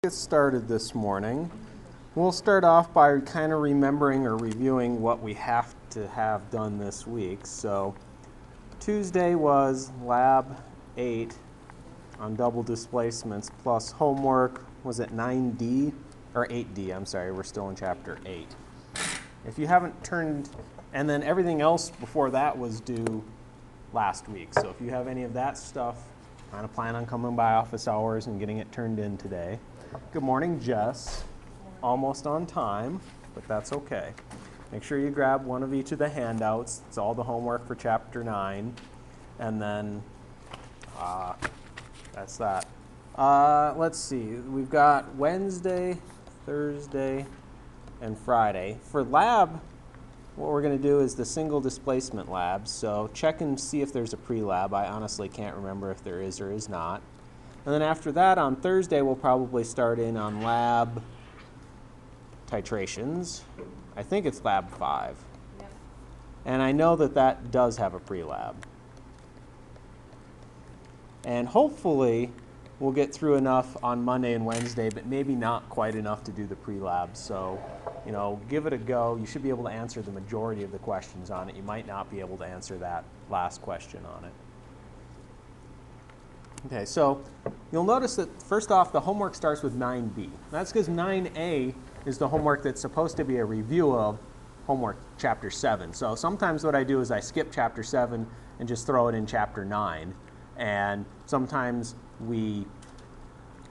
Get started this morning. We'll start off by kind of remembering or reviewing what we have to have done this week. So Tuesday was Lab 8 on double displacements plus homework. Was it 9D or 8D? I'm sorry, we're still in Chapter 8. If you haven't turned, and then everything else before that was due last week. So if you have any of that stuff, kind of plan on coming by office hours and getting it turned in today. Good morning, Jess. Almost on time, but that's okay. Make sure you grab one of each of the handouts. It's all the homework for Chapter 9. And then that's that. Let's see. We've got Wednesday, Thursday, and Friday. For lab, what we're going to do is the single displacement lab. So check and see if there's a pre-lab. I honestly can't remember if there is or is not. And then after that, on Thursday, we'll probably start in on lab titrations. I think it's lab 5. Yep. And I know that that does have a pre-lab. And hopefully, we'll get through enough on Monday and Wednesday, but maybe not quite enough to do the pre-lab. So, give it a go. You should be able to answer the majority of the questions on it. You might not be able to answer that last question on it. Okay, so you'll notice that first off, the homework starts with 9B. That's because 9A is the homework that's supposed to be a review of homework Chapter 7. So sometimes what I do is I skip Chapter 7 and just throw it in Chapter 9. And sometimes we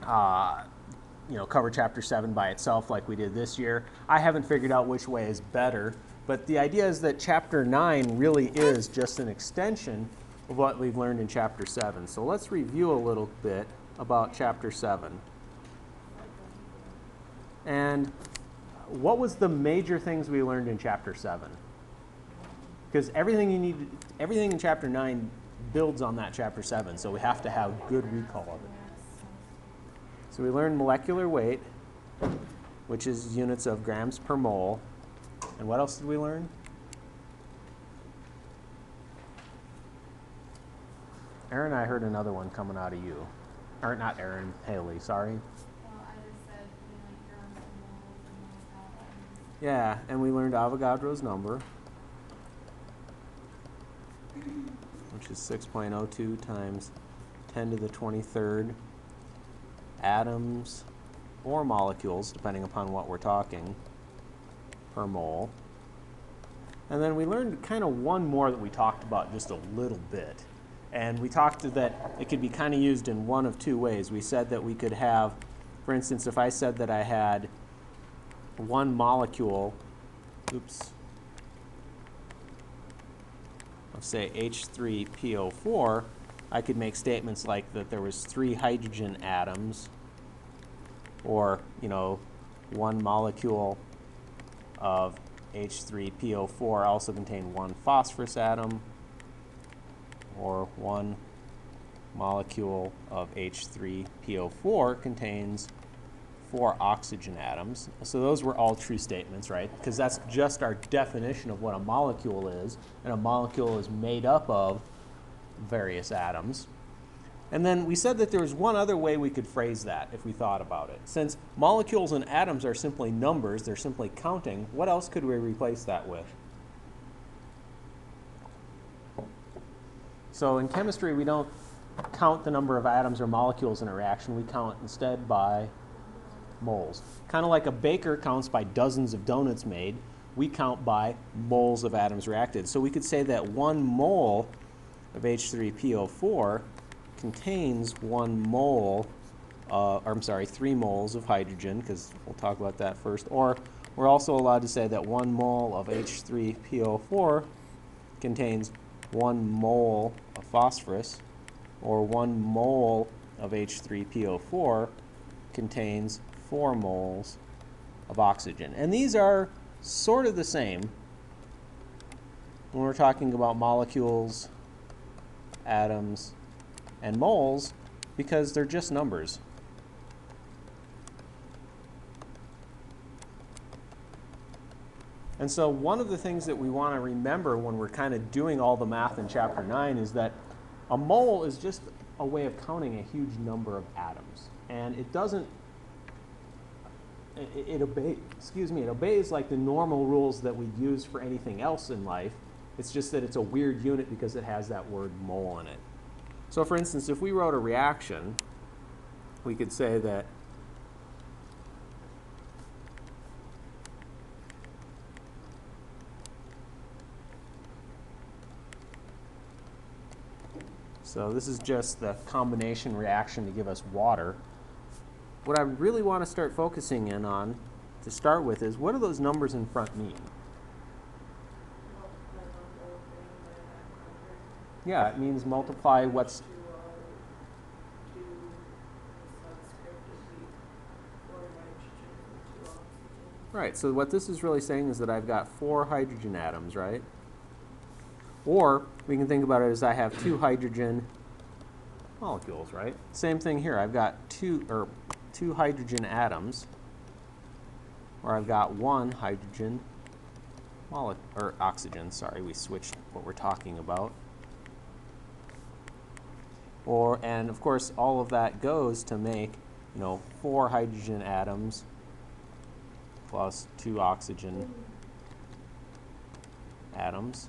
cover Chapter 7 by itself like we did this year. I haven't figured out which way is better, but the idea is that Chapter 9 really is just an extension of what we've learned in Chapter 7. So let's review a little bit about Chapter 7. And what was the major things we learned in Chapter 7? Because everything in Chapter 9 builds on that Chapter 7, so we have to have good recall of it. So we learned molecular weight, which is units of grams per mole. And what else did we learn? Aaron, I heard another one coming out of you. Or not Aaron, Haley, sorry. Well, I just said, grams and moles and Yeah, and we learned Avogadro's number, which is 6.02 times 10 to the 23rd atoms or molecules, depending upon what we're talking, per mole. And then we learned kind of one more that we talked about just a little bit. And we talked that it could be kind of used in one of two ways. We said that we could have, for instance, if I said that I had one molecule, of say H3PO4, I could make statements like that there was 3 hydrogen atoms, or, one molecule of H3PO4 also contained 1 phosphorus atom, or 1 molecule of H3PO4 contains 4 oxygen atoms. So those were all true statements, right? Because that's just our definition of what a molecule is, and a molecule is made up of various atoms. And then we said that there was one other way we could phrase that if we thought about it. Since molecules and atoms are simply numbers, they're simply counting, what else could we replace that with? So in chemistry, we don't count the number of atoms or molecules in a reaction. We count instead by moles. Kind of like a baker counts by dozens of donuts made, we count by moles of atoms reacted. So we could say that 1 mole of H3PO4 contains 1 mole, 3 moles of hydrogen, because we'll talk about that first. Or we're also allowed to say that 1 mole of H3PO4 contains 1 mole of phosphorus, or 1 mole of H3PO4 contains 4 moles of oxygen. And these are sort of the same when we're talking about molecules, atoms, and moles, because they're just numbers. And so one of the things that we want to remember when we're kind of doing all the math in Chapter 9 is that a mole is just a way of counting a huge number of atoms. And it doesn't it obeys like the normal rules that we'd use for anything else in life. It's just that it's a weird unit because it has that word mole in it. So for instance, if we wrote a reaction, we could say that so this is just the combination reaction to give us water. What I really want to start focusing in on to start with is, what do those numbers in front mean? Yeah, it means multiply what's... Right, so what this is really saying is that I've got 4 hydrogen atoms, right? Or we can think about it as I have 2 hydrogen molecules, right? Same thing here. I've got two hydrogen atoms, or I've got 1 hydrogen or oxygen. Sorry, we switched what we're talking about. And of course, all of that goes to make, 4 hydrogen atoms plus 2 oxygen atoms.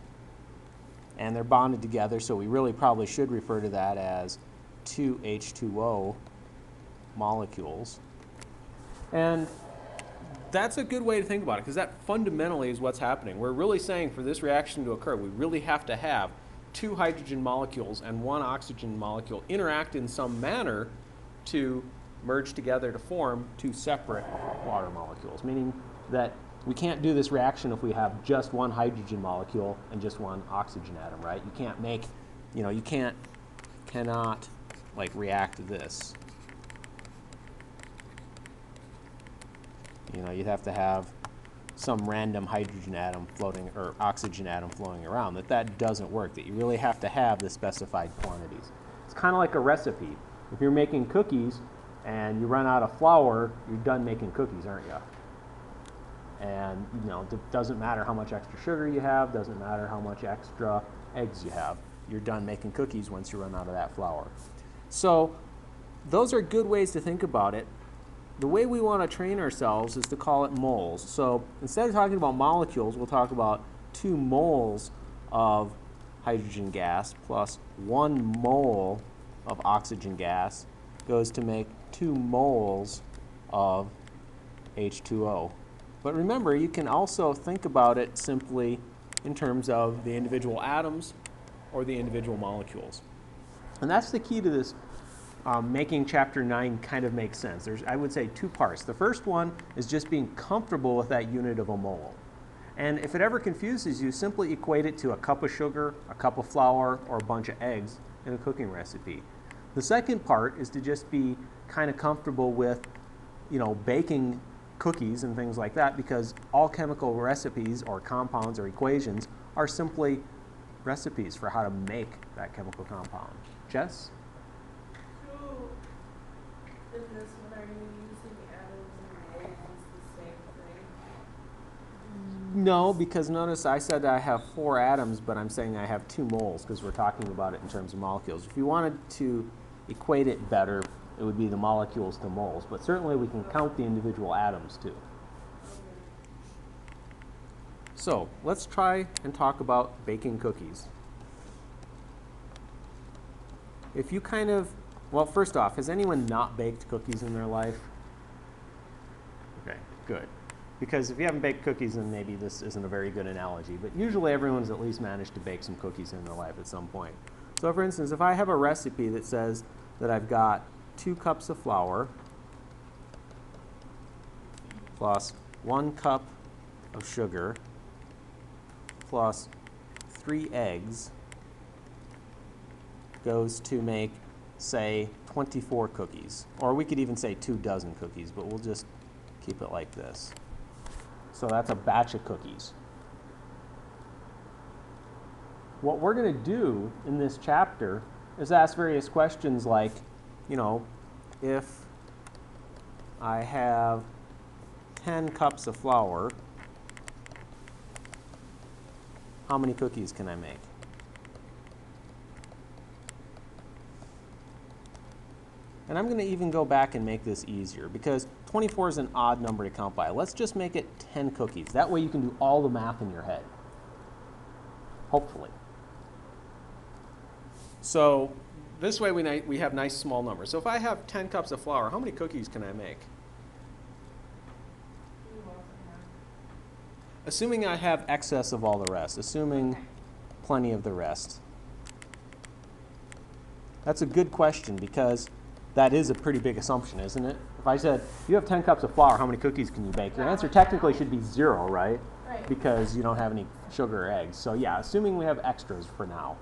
And they're bonded together, so we really probably should refer to that as 2 H2O molecules. And that's a good way to think about it, because that fundamentally is what's happening. We're really saying for this reaction to occur, we really have to have 2 hydrogen molecules and 1 oxygen molecule interact in some manner to merge together to form 2 separate water molecules, meaning that we can't do this reaction if we have just 1 hydrogen molecule and just 1 oxygen atom, right? You can't make, you cannot like react this. You'd have to have some random hydrogen atom floating or oxygen atom floating around. That doesn't work, that you really have to have the specified quantities. It's kind of like a recipe. If you're making cookies and you run out of flour, you're done making cookies, aren't you? And it doesn't matter how much extra sugar you have, doesn't matter how much extra eggs you have. You're done making cookies once you run out of that flour. So those are good ways to think about it. The way we want to train ourselves is to call it moles. So instead of talking about molecules, we'll talk about 2 moles of hydrogen gas plus 1 mole of oxygen gas goes to make 2 moles of H2O. But remember, you can also think about it simply in terms of the individual atoms or the individual molecules. And that's the key to this making Chapter 9 kind of make sense. There's, I would say, 2 parts. The first one is just being comfortable with that unit of a mole. And if it ever confuses you, simply equate it to a cup of sugar, a cup of flour, or a bunch of eggs in a cooking recipe. The second part is to just be kind of comfortable with, baking cookies and things like that, because all chemical recipes or compounds or equations are simply recipes for how to make that chemical compound. Jess? So, in this one, are you using atoms and moles as the same thing? No, because notice I said I have 4 atoms, but I'm saying I have 2 moles because we're talking about it in terms of molecules. If you wanted to equate it better, it would be the molecules to moles, but certainly we can count the individual atoms too. So let's try and talk about baking cookies. If you well, first off, has anyone not baked cookies in their life? Okay, good. Because if you haven't baked cookies, then maybe this isn't a very good analogy, but usually everyone's at least managed to bake some cookies in their life at some point. So for instance, if I have a recipe that says that I've got 2 cups of flour plus 1 cup of sugar plus 3 eggs goes to make, say, 24 cookies. Or we could even say 2 dozen cookies, but we'll just keep it like this. So that's a batch of cookies. What we're going to do in this chapter is ask various questions like, if I have 10 cups of flour, how many cookies can I make? And I'm going to even go back and make this easier because 24 is an odd number to count by. Let's just make it 10 cookies. That way you can do all the math in your head. Hopefully. So this way we have nice small numbers. So if I have 10 cups of flour, how many cookies can I make? Assuming I have excess of all the rest, assuming plenty of the rest. That's a good question because that is a pretty big assumption, isn't it? If I said, you have 10 cups of flour, how many cookies can you bake? Your answer technically should be 0, right? Right. Because you don't have any sugar or eggs. So yeah, assuming we have extras for now.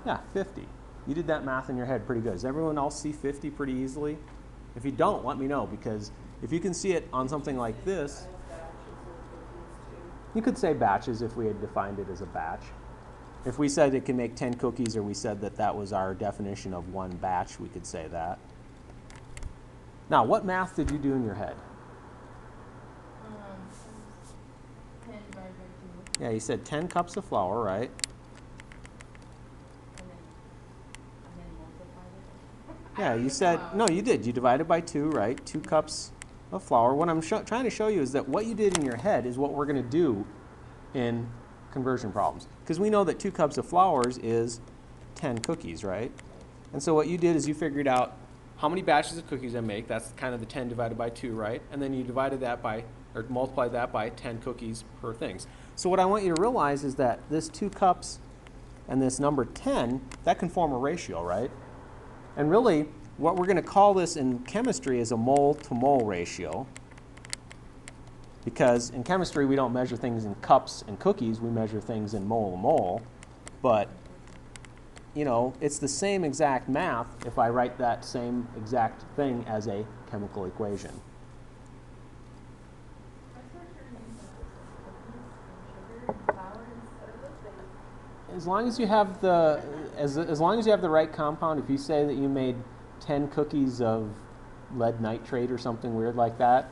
Yeah, 50. You did that math in your head pretty good. Does everyone else see 50 pretty easily? If you don't, let me know, because if you can see it on something like this, you could say batches if we had defined it as a batch. If we said it can make 10 cookies, or we said that that was our definition of one batch, we could say that. Now, what math did you do in your head? 10 divided by 2. Yeah, you said 10 cups of flour, right? And then multiplied it. Yeah, you said, no, you did. You divided by 2, right? 2 cups of flour. What I'm trying to show you is that what you did in your head is what we're going to do in conversion problems. Because we know that 2 cups of flour is 10 cookies, right? And so what you did is you figured out how many batches of cookies I make. That's kind of the 10 divided by 2, right? And then you divided that by, or multiplied that by 10 cookies per things. So what I want you to realize is that this 2 cups and this number 10, that can form a ratio, right? And really, what we're going to call this in chemistry is a mole-to-mole ratio. Because in chemistry, we don't measure things in cups and cookies, we measure things in mole-to-mole. But, you know, it's the same exact math if I write that same exact thing as a chemical equation. As long as you have the, as long as you have the right compound, if you say that you made 10 cookies of lead nitrate or something weird like that,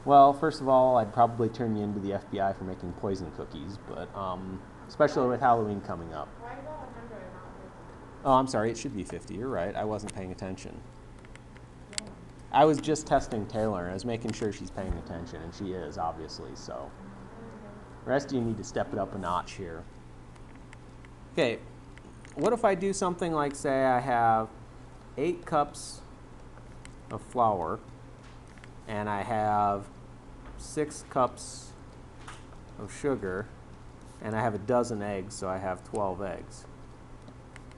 well, first of all, I'd probably turn you into the FBI for making poison cookies, but especially with Halloween coming up. Why is that 100 and not 50? Oh, I'm sorry, it should be 50. You're right. I wasn't paying attention. I was just testing Taylor. I was making sure she's paying attention, and she is, obviously, so. The rest of you need to step it up a notch here. Okay, what if I do something like, say, I have 8 cups of flour, and I have 6 cups of sugar, and I have a dozen eggs, so I have 12 eggs.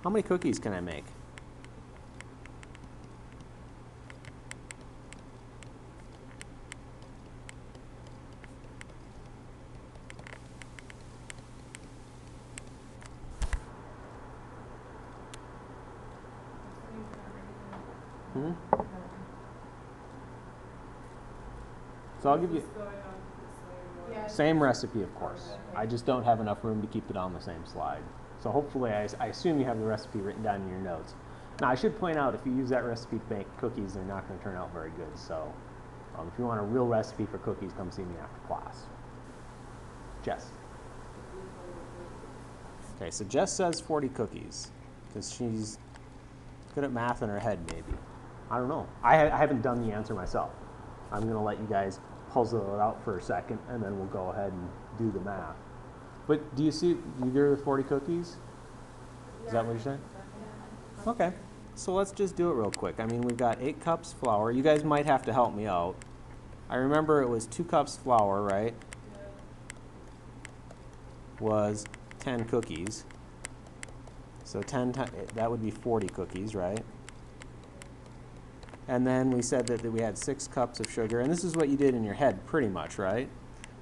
How many cookies can I make? Hmm? So I'll give you Just going on the same one. Yeah. same recipe, of course. I just don't have enough room to keep it on the same slide. So hopefully, I assume you have the recipe written down in your notes. Now, I should point out, if you use that recipe to make cookies, they're not going to turn out very good. So if you want a real recipe for cookies, come see me after class. Jess. Okay, so Jess says 40 cookies because she's good at math in her head, maybe. I don't know. I haven't done the answer myself. I'm going to let you guys puzzle it out for a second, and then we'll go ahead and do the math. But do you see, you agree with 40 cookies? Is that what you're saying? Okay, so let's just do it real quick. I mean, we've got 8 cups flour. You guys might have to help me out. I remember it was 2 cups flour, right? Was 10 cookies. So 10 times, that would be 40 cookies, right? And then we said that we had 6 cups of sugar, and this is what you did in your head pretty much, right?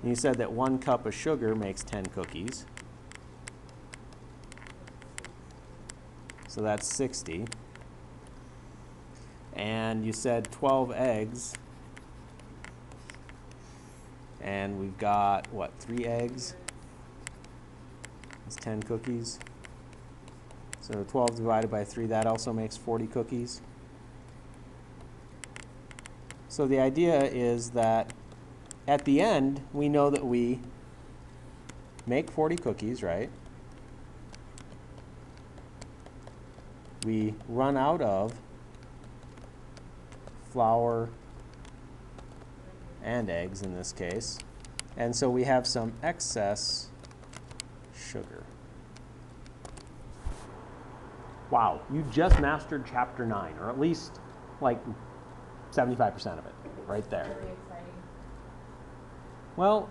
And you said that 1 cup of sugar makes 10 cookies. So that's 60. And you said 12 eggs. And we've got, what, 3 eggs? That's 10 cookies. So 12 divided by 3, that also makes 40 cookies. So the idea is that at the end, we know that we make 40 cookies, right? We run out of flour and eggs in this case. And so we have some excess sugar. Wow, you just mastered chapter 9, or at least like 75% of it right there. Really exciting. Well,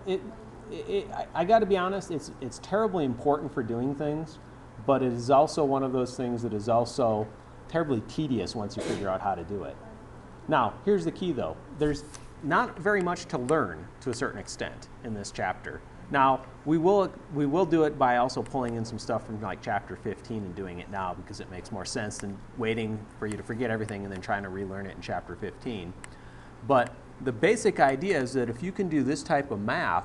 I got to be honest, it's terribly important for doing things, but it is also one of those things that is also terribly tedious once you figure out how to do it. Now, here's the key though. There's not very much to learn to a certain extent in this chapter. Now, we will do it by also pulling in some stuff from like chapter 15 and doing it now because it makes more sense than waiting for you to forget everything and then trying to relearn it in chapter 15. But the basic idea is that if you can do this type of math,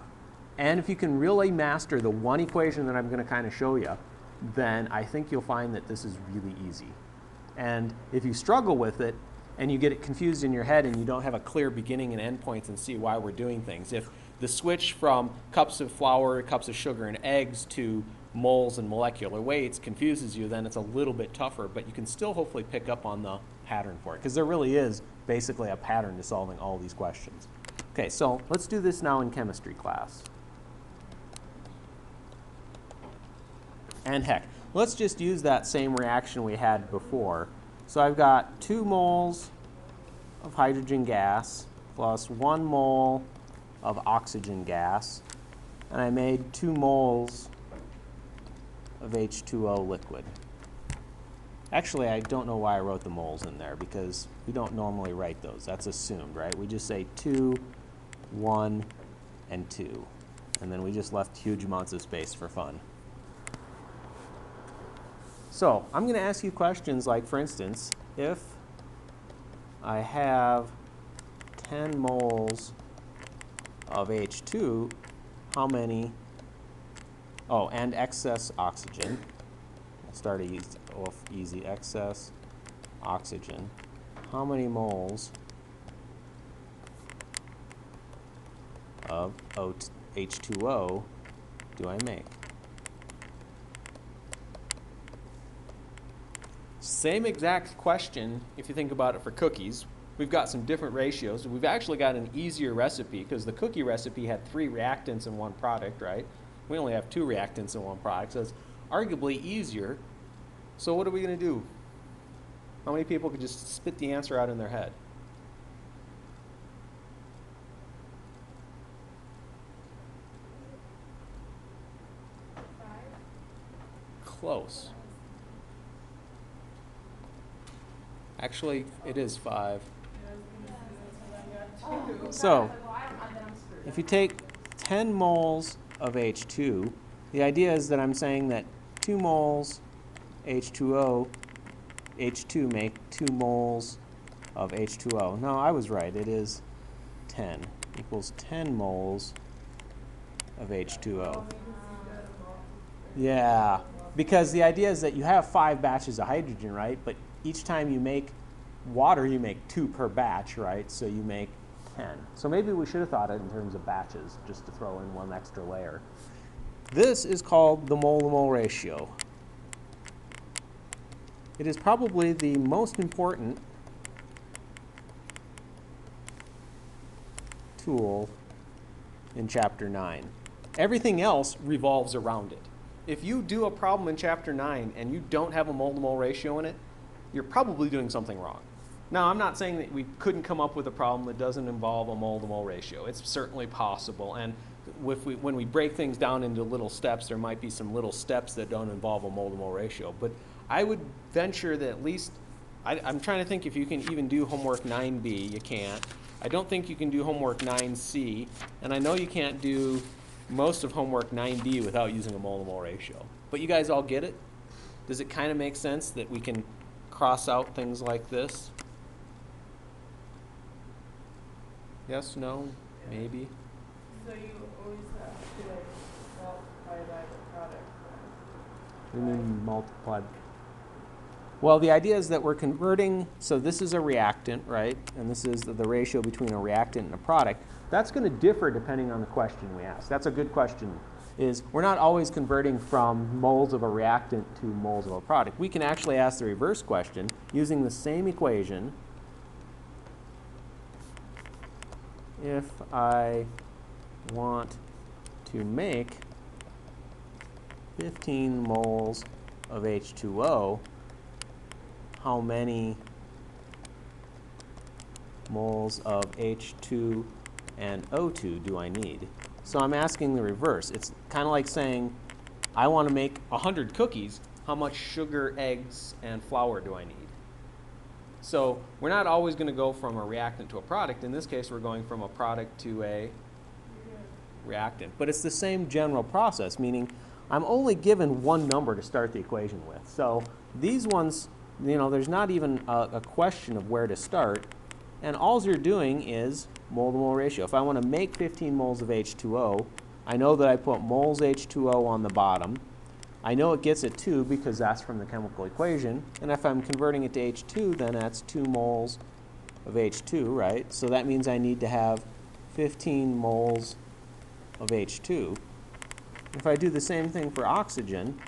and if you can really master the one equation that I'm going to kind of show you, then I think you'll find that this is really easy. And if you struggle with it, and you get it confused in your head and you don't have a clear beginning and end points and see why we're doing things. If the switch from cups of flour, cups of sugar, and eggs to moles and molecular weights confuses you, then it's a little bit tougher, but you can still hopefully pick up on the pattern for it, because there really is basically a pattern to solving all these questions. Okay, so let's do this now in chemistry class. And heck, let's just use that same reaction we had before. So I've got 2 moles of hydrogen gas plus 1 mole of oxygen gas, and I made 2 moles of H2O liquid. Actually, I don't know why I wrote the moles in there, because we don't normally write those. That's assumed, right? We just say 2, 1, and 2. And then we just left huge amounts of space for fun. So I'm going to ask you questions like, for instance, if I have 10 moles of H2, how many, oh, and excess oxygen. We'll start off easy, excess oxygen. How many moles of H2O do I make? Same exact question if you think about it for cookies. We've got some different ratios. We've actually got an easier recipe because the cookie recipe had 3 reactants in 1 product, right? We only have 2 reactants in 1 product, so it's arguably easier. So what are we going to do? How many people could just spit the answer out in their head? Close. Actually, it is 5. So, if you take 10 moles of H2, the idea is that I'm saying that 2 moles H2O, H2 make 2 moles of H2O. No, I was right. It is 10 equals 10 moles of H2O. Yeah, because the idea is that you have 5 batches of hydrogen, right? But each time you make water, you make 2 per batch, right? So you make 10. So maybe we should have thought it in terms of batches, just to throw in 1 extra layer. This is called the mole-to-mole ratio. It is probably the most important tool in Chapter 9. Everything else revolves around it. If you do a problem in Chapter 9 and you don't have a mole-to-mole ratio in it, you're probably doing something wrong. Now, I'm not saying that we couldn't come up with a problem that doesn't involve a mole-to-mole ratio. It's certainly possible. And when we break things down into little steps, there might be some little steps that don't involve a mole-to-mole ratio. But I would venture that at least, I'm trying to think if you can even do homework 9B. You can't. I don't think you can do homework 9C. And I know you can't do most of homework 9B without using a mole-to-mole ratio. But you guys all get it? Does it kind of make sense that we can cross out things like this? Yes, no, maybe? So you always have to like multiply by the product. What do you mean multiplied? Well, the idea is that we're converting, so this is a reactant, right? And this is the ratio between a reactant and a product. That's going to differ depending on the question we ask. That's a good question. Is we're not always converting from moles of a reactant to moles of a product. We can actually ask the reverse question using the same equation if I want to make 15 moles of H2O, how many moles of H2 and O2 do I need? So I'm asking the reverse. It's kind of like saying, I want to make 100 cookies. How much sugar, eggs, and flour do I need? So we're not always going to go from a reactant to a product. In this case, we're going from a product to a reactant. But it's the same general process, meaning I'm only given one number to start the equation with. So these ones, you know, there's not even a question of where to start. And all you're doing is mole-to-mole ratio. If I want to make 15 moles of H2O, I know that I put moles H2O on the bottom. I know it gets it 2 because that's from the chemical equation. And if I'm converting it to H2, then that's 2 moles of H2, right? So that means I need to have 15 moles of H2. If I do the same thing for oxygen,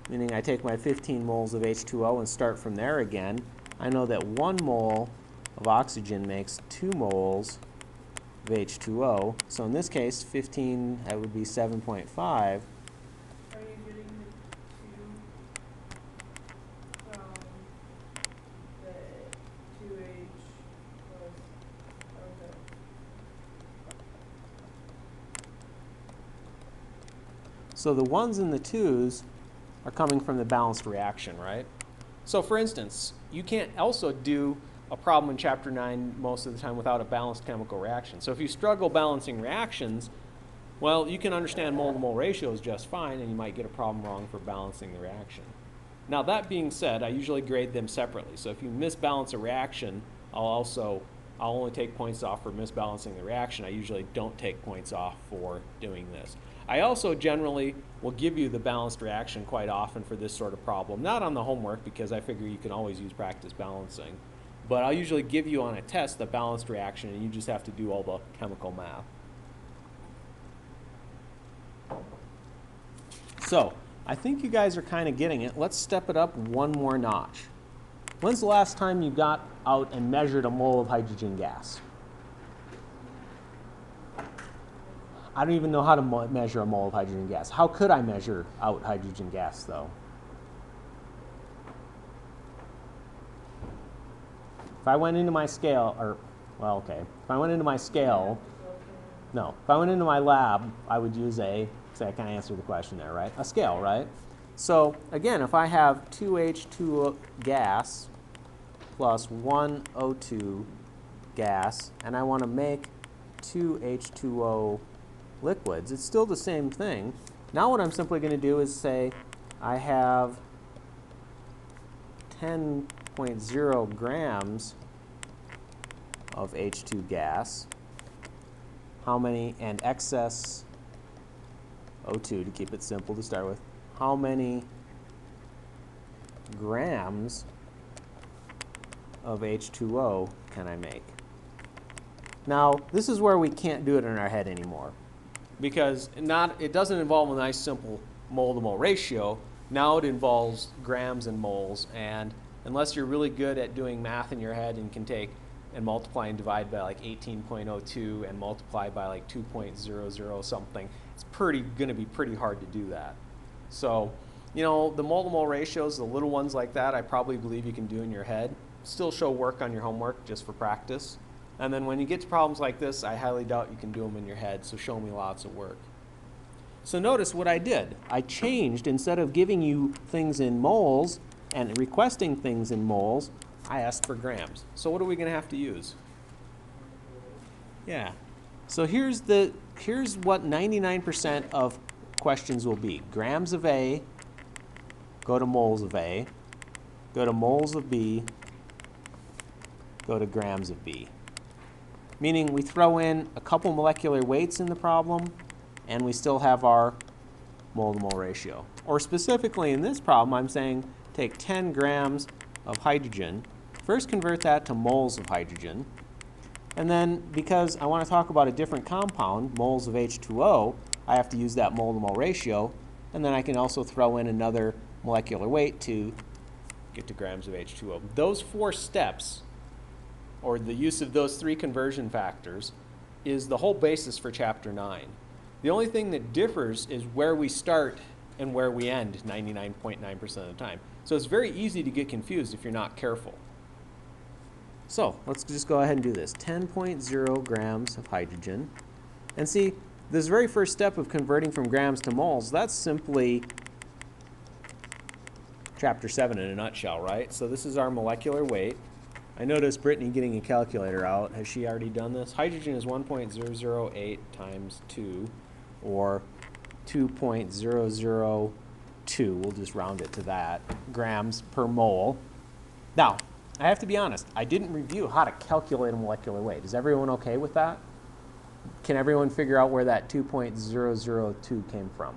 meaning I take my 15 moles of H2O and start from there again, I know that 1 mole of oxygen makes 2 moles of H2O. So in this case, 15, that would be 7.5. Are you getting the 2 from the 2H plus, okay. So the 1s and the 2s are coming from the balanced reaction, right? So for instance, you can't also do a problem in Chapter 9 most of the time without a balanced chemical reaction. So if you struggle balancing reactions, well, you can understand mole-to-mole ratios just fine, and you might get a problem wrong for balancing the reaction. Now that being said, I usually grade them separately. So if you misbalance a reaction, I'll only take points off for misbalancing the reaction. I usually don't take points off for doing this. I also generally will give you the balanced reaction quite often for this sort of problem. Not on the homework, because I figure you can always use practice balancing. But I'll usually give you on a test the balanced reaction, and you just have to do all the chemical math. So I think you guys are kind of getting it. Let's step it up one more notch. When's the last time you got out and measured a mole of hydrogen gas? I don't even know how to measure a mole of hydrogen gas. How could I measure out hydrogen gas, though? If I went into my scale, if I went into my scale, no. If I went into my lab, I would use I kind of answered the question there, right? A scale, right? So again, if I have 2H2 gas plus 1 O2 gas, and I want to make 2 H2O liquids, it's still the same thing. Now what I'm simply going to do is say I have 10.0 grams of H2 gas. How many, and excess O2 to keep it simple to start with. How many grams of H2O can I make? Now, this is where we can't do it in our head anymore, because it doesn't involve a nice simple mole-to-mole ratio. Now it involves grams and moles, and unless you're really good at doing math in your head and can take and multiply and divide by like 18.02 and multiply by like 2.00 something, it's going to be pretty hard to do that. So, you know, the mole-to-mole ratios, the little ones like that, I probably believe you can do in your head. Still show work on your homework just for practice. And then when you get to problems like this, I highly doubt you can do them in your head, so show me lots of work. So notice what I did. I changed, instead of giving you things in moles and requesting things in moles, I asked for grams. So what are we going to have to use? Yeah. So here's what 99% of questions will be. Grams of A, go to moles of A, go to moles of B, go to grams of B. Meaning we throw in a couple molecular weights in the problem, and we still have our mole-to-mole ratio. Or specifically in this problem, I'm saying take 10 grams of hydrogen, first convert that to moles of hydrogen, and then because I want to talk about a different compound, moles of H2O, I have to use that mole-to-mole ratio, and then I can also throw in another molecular weight to get to grams of H2O. Those 4 steps, or the use of those 3 conversion factors, is the whole basis for Chapter 9. The only thing that differs is where we start and where we end 99.9% of the time. So it's very easy to get confused if you're not careful. So let's just go ahead and do this. 10.0 grams of hydrogen. And see, this very first step of converting from grams to moles, that's simply Chapter 7 in a nutshell, right? So this is our molecular weight. I noticed Brittany getting a calculator out. Has she already done this? Hydrogen is 1.008 times 2, or 2.002, we'll just round it to that, grams per mole. Now, I have to be honest, I didn't review how to calculate a molecular weight. Is everyone okay with that? Can everyone figure out where that 2.002 came from?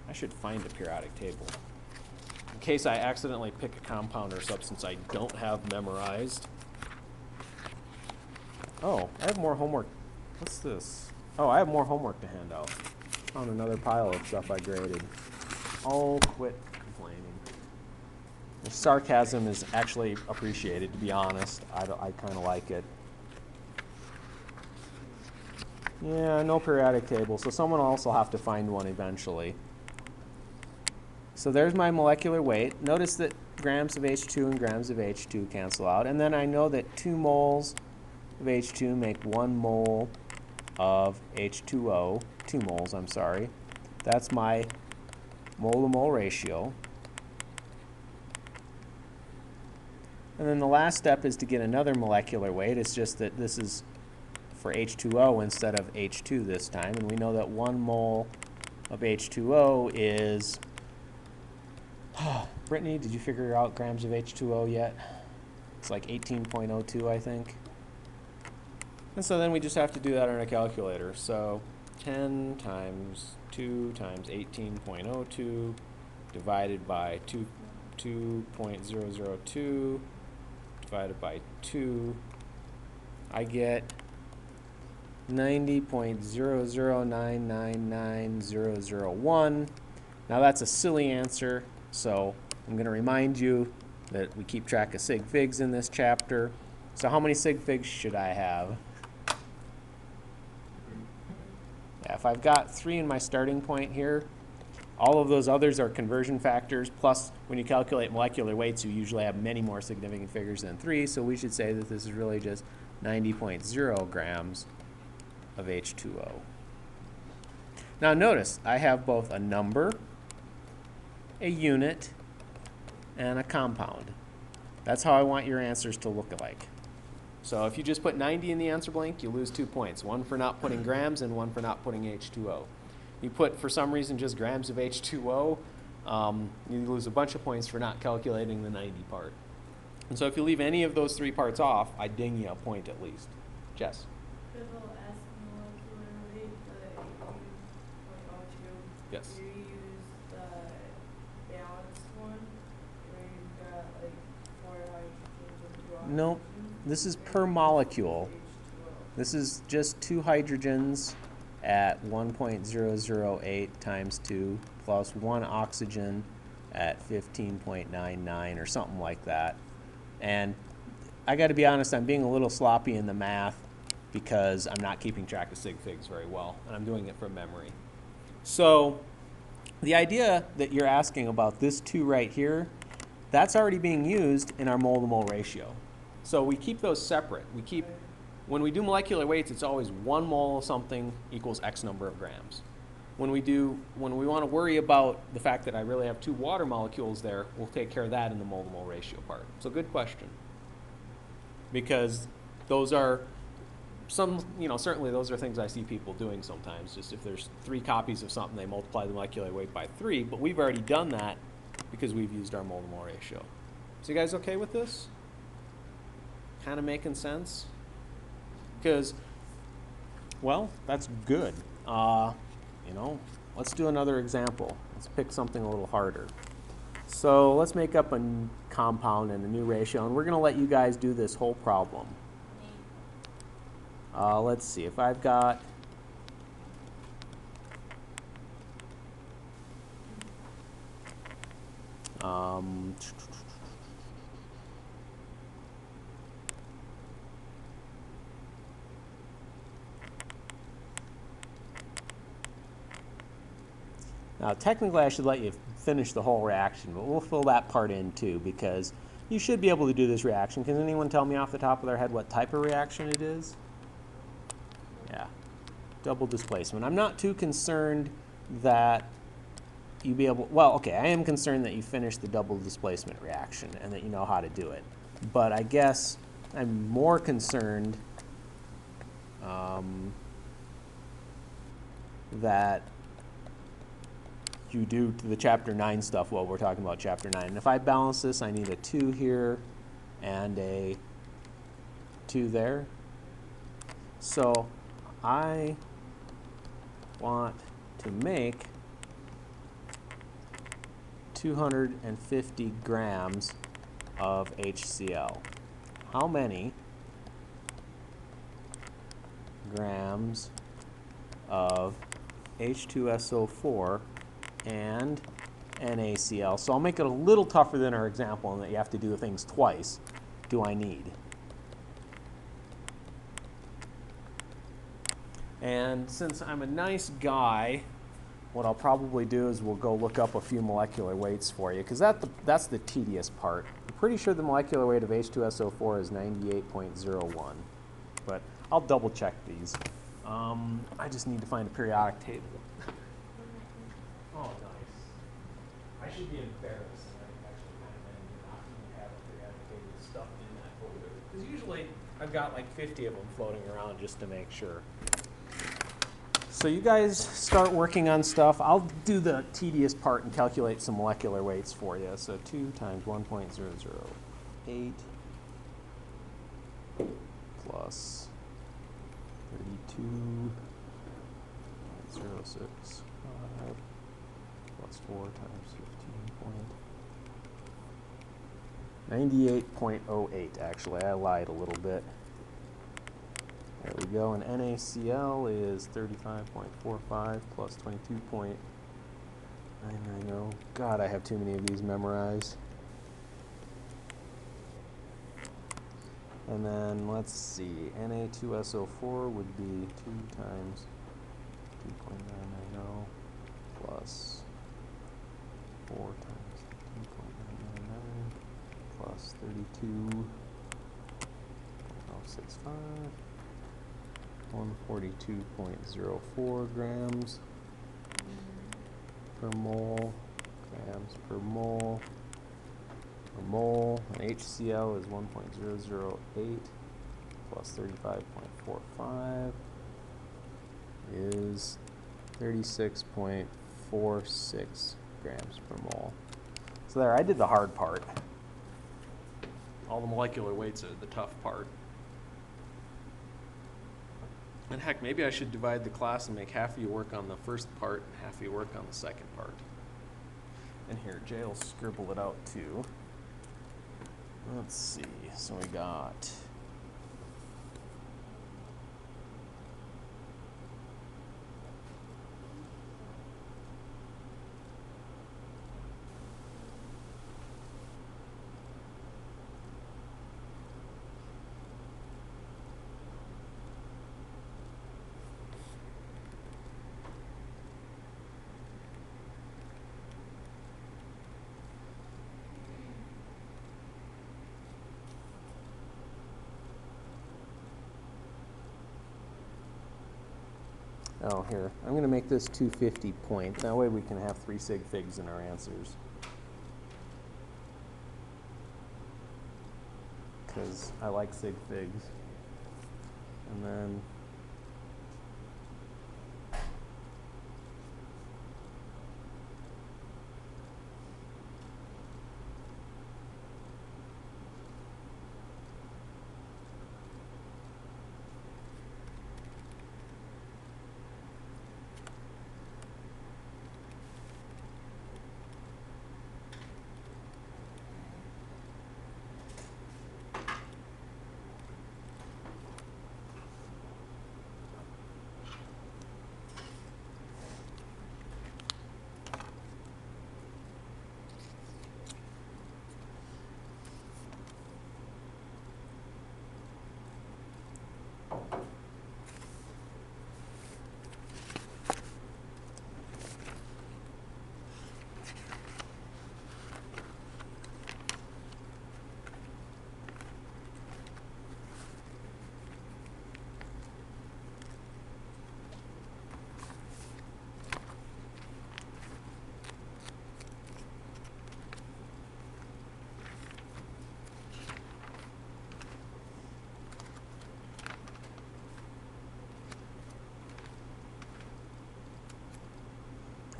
I should find a periodic table, in case I accidentally pick a compound or substance I don't have memorized. Oh, I have more homework. What's this? Oh, I have more homework to hand out. Found another pile of stuff I graded. Oh, quit complaining. The sarcasm is actually appreciated, to be honest. I kind of like it. Yeah, no periodic table, so someone will also have to find one eventually. So there's my molecular weight. Notice that grams of H2 and grams of H2 cancel out. And then I know that 2 moles of H2 make 1 mole of H2O. 2 moles, I'm sorry. That's my mole-to-mole ratio. And then the last step is to get another molecular weight. It's just that this is for H2O instead of H2 this time. And we know that 1 mole of H2O is... Brittany, did you figure out grams of H2O yet? It's like 18.02, I think. And so then we just have to do that on a calculator. So 10 times 2 times 18.02 divided by 2.002 divided by 2, I get 90.0099901. Now that's a silly answer, so I'm going to remind you that we keep track of Sig Figs in this chapter. So how many Sig Figs should I have? Yeah, if I've got 3 in my starting point here, all of those others are conversion factors, plus when you calculate molecular weights, you usually have many more significant figures than 3, so we should say that this is really just 90.0 grams of H2O. Now notice, I have both a number, a unit, and a compound. That's how I want your answers to look like. So if you just put 90 in the answer blank, you lose 2 points. 1 for not putting grams and 1 for not putting H2O. You put, for some reason, just grams of H2O, you lose a bunch of points for not calculating the 90 part. And so if you leave any of those 3 parts off, I ding you a point at least. Jess? It'll ask molecular weight, but you, Yes. you use the balanced one, where you've got like 4 hydrogens and 2 oxygens. Nope. This is per molecule. This is just 2 hydrogens at 1.008 times 2 plus 1 oxygen at 15.99 or something like that. And I got to be honest, I'm being a little sloppy in the math because I'm not keeping track of Sig Figs very well, and I'm doing it from memory. So the idea that you're asking about this 2 right here, that's already being used in our mole-to-mole ratio. So we keep those separate. We keep, when we do molecular weights, it's always 1 mole of something equals X number of grams. When we want to worry about the fact that I really have 2 water molecules there, we'll take care of that in the mole-to-mole ratio part. So good question. Because those are certainly those are things I see people doing sometimes. Just if there's 3 copies of something, they multiply the molecular weight by 3, but we've already done that because we've used our mole-to-mole ratio. So you guys okay with this? Kind of making sense? Because, well, that's good. Let's do another example. Let's pick something a little harder. So let's make up a compound and a new ratio, and we're going to let you guys do this whole problem. Let's see, if I've got Now, technically, I should let you finish the whole reaction, but we'll fill that part in too, because you should be able to do this reaction. Can anyone tell me off the top of their head what type of reaction it is? Yeah, double displacement. I'm not too concerned that you be able, well, okay, I am concerned that you finish the double displacement reaction and that you know how to do it. But I guess I'm more concerned that you do the chapter 9 stuff while we're talking about chapter 9. And if I balance this, I need a 2 here and a 2 there. So I want to make 250 grams of HCl. How many grams of H2SO4 and NaCl? So I'll make it a little tougher than our example in that you have to do things twice. Do I need? And since I'm a nice guy, what I'll probably do is we'll go look up a few molecular weights for you, because that's the tedious part. I'm pretty sure the molecular weight of H2SO4 is 98.01, but I'll double check these. I just need to find a periodic table. Oh, nice. I should be embarrassed that I actually kind of not even have a periodic table stuffed in that folder, because usually I've got like 50 of them floating around just to make sure. So you guys start working on stuff. I'll do the tedious part and calculate some molecular weights for you. So 2 times 1.008 plus 32.065 plus 4 times 15.98.08. Actually, I lied a little bit. There we go, and NaCl is 35.45 plus 22.990. God, I have too many of these memorized. And then let's see, Na2SO4 would be 2 times 2.990 plus 4 times 15.999 plus 32.065. 142.04 grams per mole, and HCl is 1.008 plus 35.45 is 36.46 grams per mole. So there, I did the hard part. All the molecular weights are the tough part. And heck, maybe I should divide the class and make half of you work on the first part and half of you work on the second part. And here, Jay will scribble it out too. Let's see, so we got oh, here. I'm going to make this 250 point. That way we can have 3 Sig Figs in our answers. Because I like Sig Figs. And then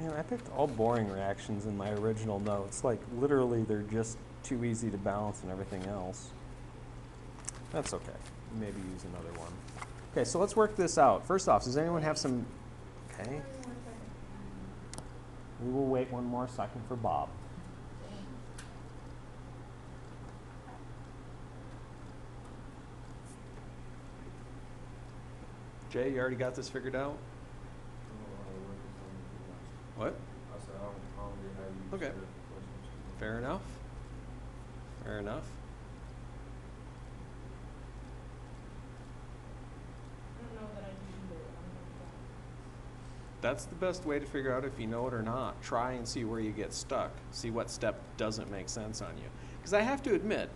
Man, I picked all boring reactions in my original notes. Like, literally, they're just too easy to balance and everything else. That's okay. Maybe use another one. Okay, so let's work this out. First off, does anyone have some... Okay. We will wait one more second for Bob. Jay, you already got this figured out? What? Okay. Fair enough. Fair enough. I don't know that I do either. That's the best way to figure out if you know it or not. Try and see where you get stuck. See what step doesn't make sense on you. Because I have to admit,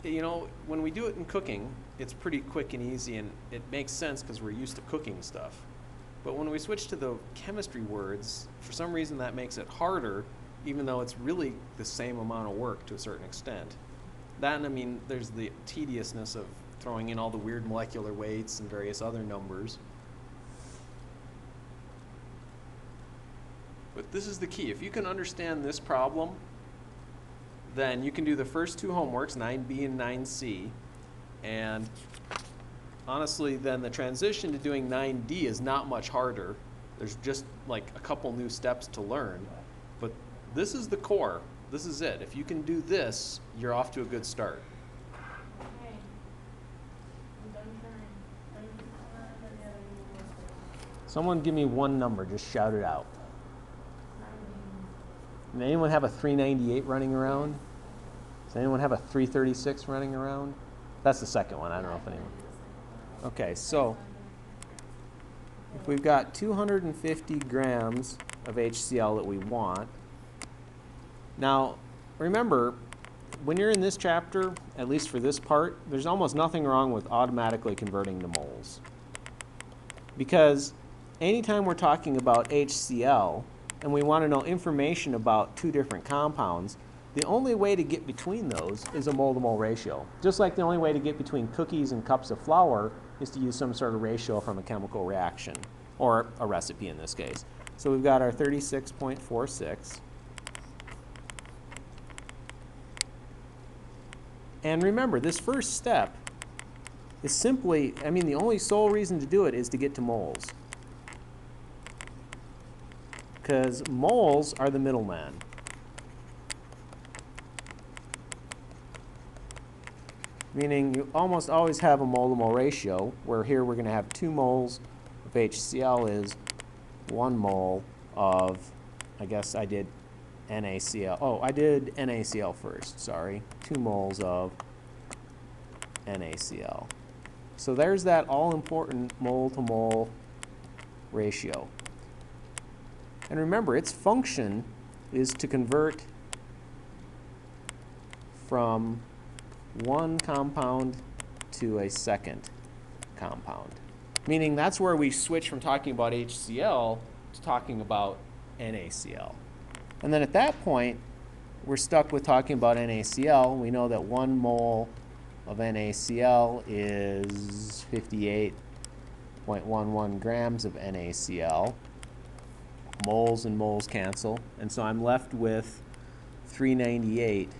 you know, when we do it in cooking, it's pretty quick and easy, and it makes sense because we're used to cooking stuff. But when we switch to the chemistry words, for some reason that makes it harder, even though it's really the same amount of work to a certain extent. That, and I mean, there's the tediousness of throwing in all the weird molecular weights and various other numbers. But this is the key. If you can understand this problem, then you can do the first two homeworks, 9B and 9C, and honestly, then the transition to doing 9D is not much harder. There's just like a couple new steps to learn, but this is the core. This is it. If you can do this, you're off to a good start. Okay. I'm done trying. Someone give me one number, just shout it out. Does anyone have a 398 running around? Does anyone have a 336 running around? That's the second one. I don't know if anyone. Okay, so if we've got 250 grams of HCl that we want. Now, remember, when you're in this chapter, at least for this part, there's almost nothing wrong with automatically converting to moles. Because anytime we're talking about HCl, and we want to know information about two different compounds, the only way to get between those is a mole-to-mole ratio. Just like the only way to get between cookies and cups of flour is to use some sort of ratio from a chemical reaction, or a recipe in this case. So we've got our 36.46. And remember, this first step is simply, I mean, the only sole reason to do it is to get to moles. Because moles are the middleman. Meaning you almost always have a mole-to-mole ratio, where here we're going to have 2 moles of HCl is 1 mole of, I guess I did NaCl. Oh, I did NaCl first, sorry. 2 moles of NaCl. So there's that all-important mole-to-mole ratio. And remember, its function is to convert from one compound to a second compound. Meaning that's where we switch from talking about HCl to talking about NaCl. And then at that point, we're stuck with talking about NaCl. We know that 1 mole of NaCl is 58.11 grams of NaCl. Moles and moles cancel, and so I'm left with 398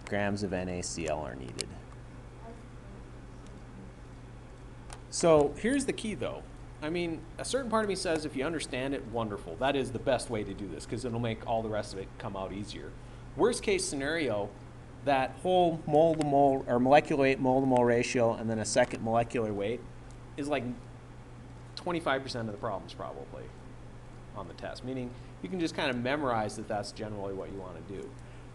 grams of NaCl are needed. So here's the key though. I mean, a certain part of me says if you understand it, wonderful. That is the best way to do this because it'll make all the rest of it come out easier. Worst case scenario, that whole mole-to-mole or molecular weight mole-to-mole ratio and then a second molecular weight is like 25% of the problems probably on the test, meaning you can just kind of memorize that that's generally what you want to do.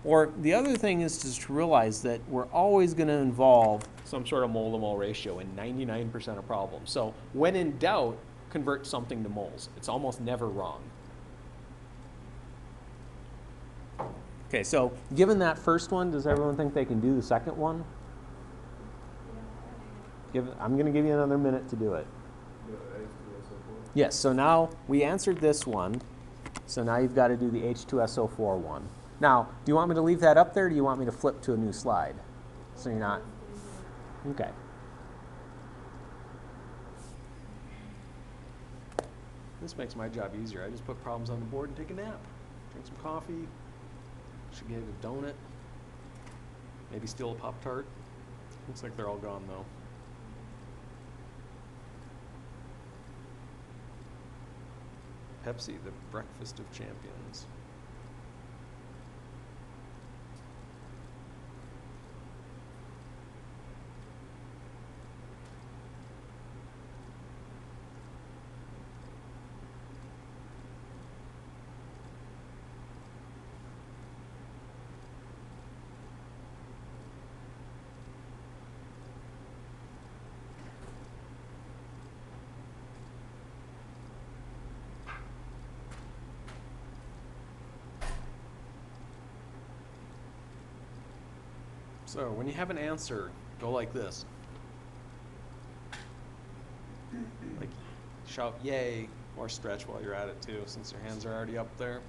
Or the other thing is just to realize that we're always going to involve some sort of mole-to-mole ratio in 99% of problems. So when in doubt, convert something to moles. It's almost never wrong. Okay, so given that first one, does everyone think they can do the second one? I'm going to give you another minute to do it. Yes, so now we answered this one, so now you've got to do the H2SO4 one. Now, do you want me to leave that up there, or do you want me to flip to a new slide? So you're not... Okay. This makes my job easier. I just put problems on the board and take a nap. Drink some coffee. Should get a donut. Maybe steal a Pop-Tart. Looks like they're all gone though. Pepsi, the breakfast of champions. So when you have an answer, go like this. Like shout yay or stretch while you're at it too, since your hands are already up there.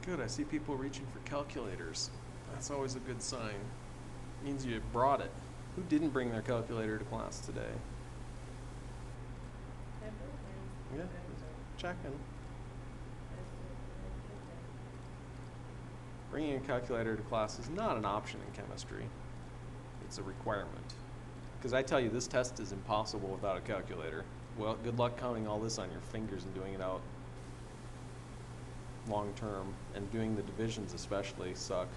Good, I see people reaching for calculators. That's always a good sign. Means you brought it. Who didn't bring their calculator to class today? Yeah, checking. Bringing a calculator to class is not an option in chemistry. It's a requirement. Because I tell you, this test is impossible without a calculator. Well, good luck counting all this on your fingers and doing it out long term, and doing the divisions especially suck.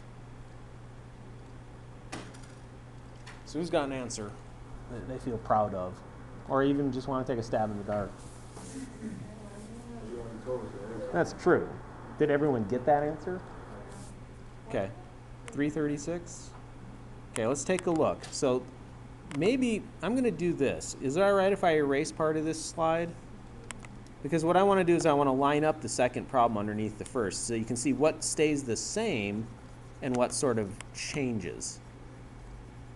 So who's got an answer that they feel proud of, or even just want to take a stab in the dark? That's true. Did everyone get that answer? Okay, 336. Okay, let's take a look. So maybe I'm going to do this. Is it all right if I erase part of this slide? Because what I want to do is I want to line up the second problem underneath the first, so you can see what stays the same and what sort of changes.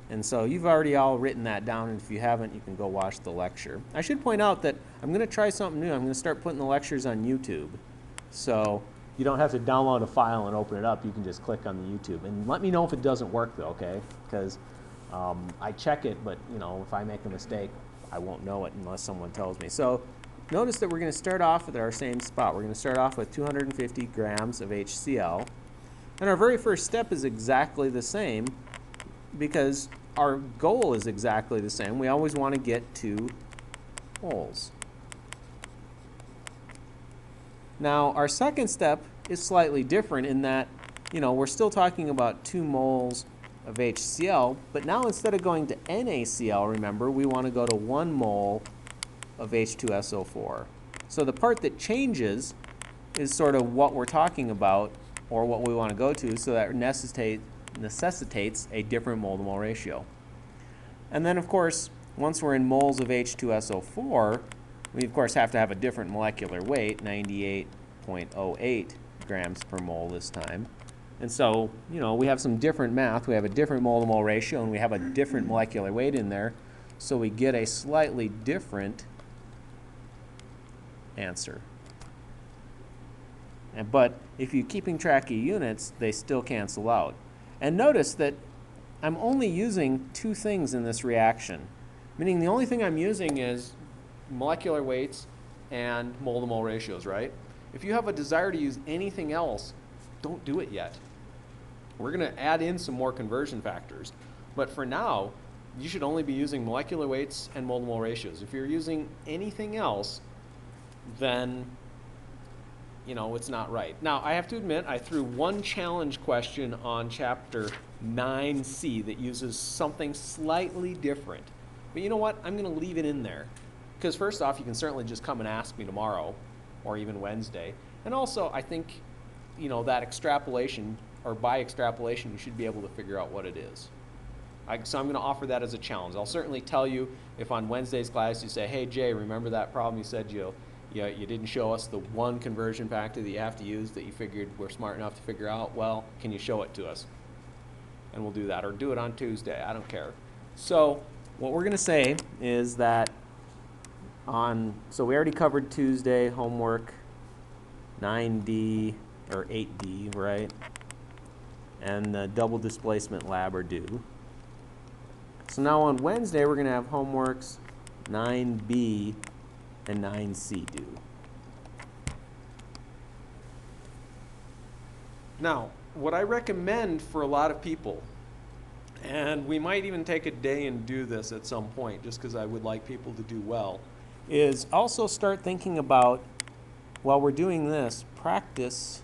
And so you've already all written that down, and if you haven't, you can go watch the lecture. I should point out that I'm going to try something new. I'm going to start putting the lectures on YouTube. So you don't have to download a file and open it up. You can just click on the YouTube. And let me know if it doesn't work though, okay? Because I check it, but you know, if I make a mistake, I won't know it unless someone tells me. So notice that we're going to start off with our same spot. We're going to start off with 250 grams of HCl. And our very first step is exactly the same because our goal is exactly the same. We always want to get 2 moles. Now, our second step is slightly different in that, you know, we're still talking about 2 moles of HCl, but now instead of going to NaCl, remember, we want to go to 1 mole of H2SO4. So the part that changes is sort of what we're talking about or what we want to go to, so that necessitates a different mole-to-mole ratio. And then of course, once we're in moles of H2SO4, we of course have to have a different molecular weight, 98.08 grams per mole this time. And so, you know, we have some different math. We have a different mole-to-mole ratio and we have a different molecular weight in there, so we get a slightly different answer. But if you're keeping track of units, they still cancel out. And notice that I'm only using 2 things in this reaction, meaning the only thing I'm using is molecular weights and mole-to-mole ratios, right? If you have a desire to use anything else, don't do it yet. We're going to add in some more conversion factors. But for now, you should only be using molecular weights and mole-to-mole ratios. If you're using anything else, then you know it's not right. Now I have to admit I threw one challenge question on chapter 9C that uses something slightly different. But you know what? I'm going to leave it in there. Because first off, you can certainly just come and ask me tomorrow or even Wednesday. And also I think, you know, that extrapolation, or by extrapolation, you should be able to figure out what it is. So I'm going to offer that as a challenge. I'll certainly tell you if on Wednesday's class you say, hey Jay, remember that problem you said you didn't show us the one conversion factor that you have to use that you figured we're smart enough to figure out? Well, can you show it to us? and we'll do that, or do it on Tuesday. I don't care. So what we're going to say is that so we already covered Tuesday homework 9D or 8D, right? And the double displacement lab are due. So now on Wednesday we're going to have homeworks 9B and 9C due. Now, what I recommend for a lot of people, and we might even take a day and do this at some point just because I would like people to do well, is also start thinking about, while we're doing this, practice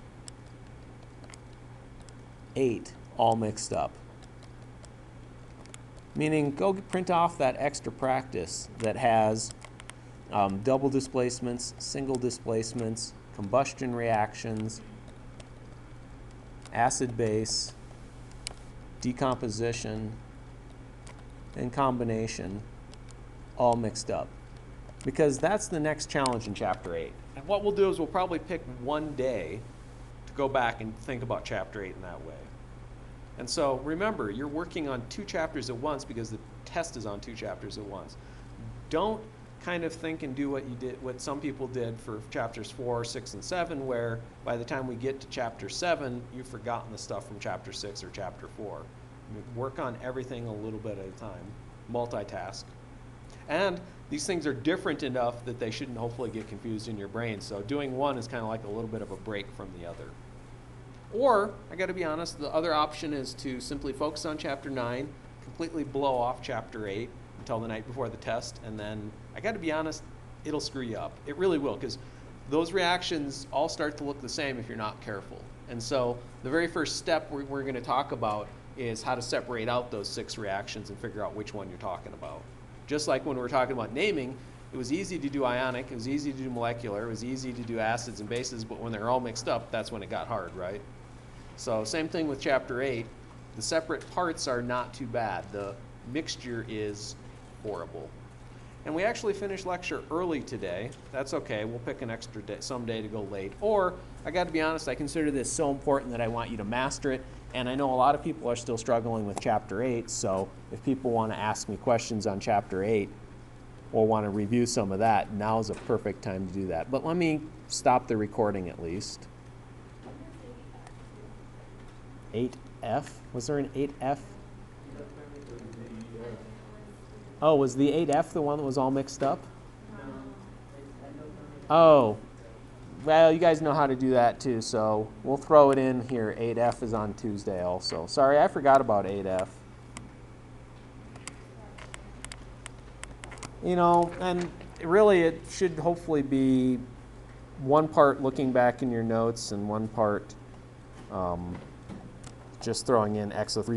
8 all mixed up. Meaning, go print off that extra practice that has double displacements, single displacements, combustion reactions, acid-base, decomposition, and combination all mixed up. Because that's the next challenge in Chapter 8. And what we'll do is we'll probably pick one day to go back and think about Chapter 8 in that way. And so remember, you're working on 2 chapters at once because the test is on 2 chapters at once. Don't kind of think and do what some people did for chapters 4, 6, and 7, where by the time we get to chapter 7, you've forgotten the stuff from chapter 6 or chapter 4. Work on everything a little bit at a time. Multitask. And these things are different enough that they shouldn't hopefully get confused in your brain. So doing one is kind of like a little bit of a break from the other. Or, I got to be honest, the other option is to simply focus on chapter 9, completely blow off chapter 8 until the night before the test, and then, I got to be honest, it'll screw you up. It really will, because those reactions all start to look the same if you're not careful. And so the very first step we're going to talk about is how to separate out those 6 reactions and figure out which one you're talking about. Just like when we were talking about naming, it was easy to do ionic, it was easy to do molecular, it was easy to do acids and bases, but when they're all mixed up, that's when it got hard, right? So same thing with chapter 8. The separate parts are not too bad. The mixture is horrible. And we actually finished lecture early today. That's okay. We'll pick an extra day, some day to go late. Or, I got to be honest, I consider this so important that I want you to master it. And I know a lot of people are still struggling with chapter 8, so if people want to ask me questions on chapter 8 or want to review some of that, now is a perfect time to do that. But let me stop the recording at least. 8F? Was there an 8F? Oh, was the 8F the one that was all mixed up? Oh, well, you guys know how to do that too, so we'll throw it in here. 8F is on Tuesday also. Sorry, I forgot about 8F. You know, and really it should hopefully be one part looking back in your notes and one part just throwing in X of 3.